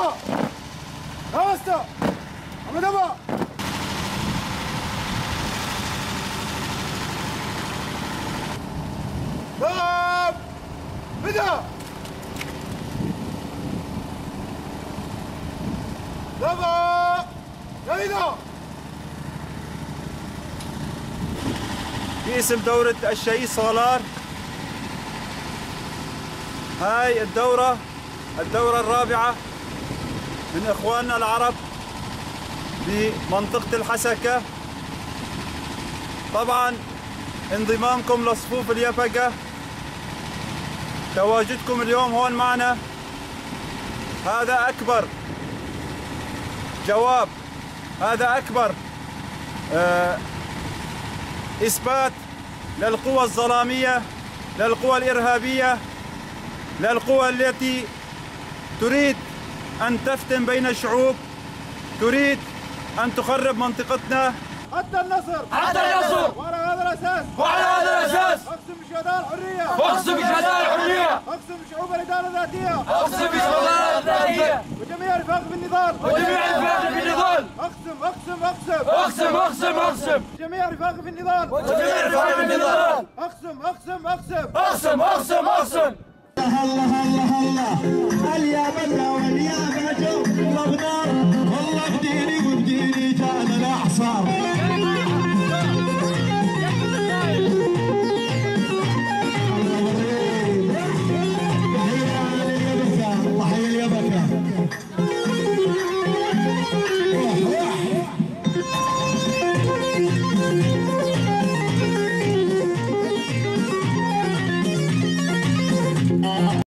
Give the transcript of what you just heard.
دبا هاستا أما دبا دب بدا دبا يبدا. باسم دورة الشهيد صالار، هاي الدورة الرابعة من إخواننا العرب بمنطقة الحسكة. طبعا انضمامكم لصفوف اليفقة، تواجدكم اليوم هون معنا، هذا أكبر جواب، هذا أكبر إثبات للقوى الظلامية، للقوى الإرهابية، للقوى التي تريد أن تفتن بين الشعوب، تريد أن تخرب منطقتنا. حتى النصر، حتى النصر، وعلى هذا الأساس، وعلى هذا الأساس أقسم بشهداء الحرية، أقسم بشهداء الحرية، أقسم بشعوب الإدارة الذاتية، أقسم بشعوب الإدارة الذاتية، وجميع رفاقي في النضال، وجميع رفاقي في النضال، أقسم أقسم أقسم أقسم أقسم أقسم جميع رفاقي في النضال، وجميع رفاقي في النضال، أقسم أقسم أقسم أقسم أقسم أقسم.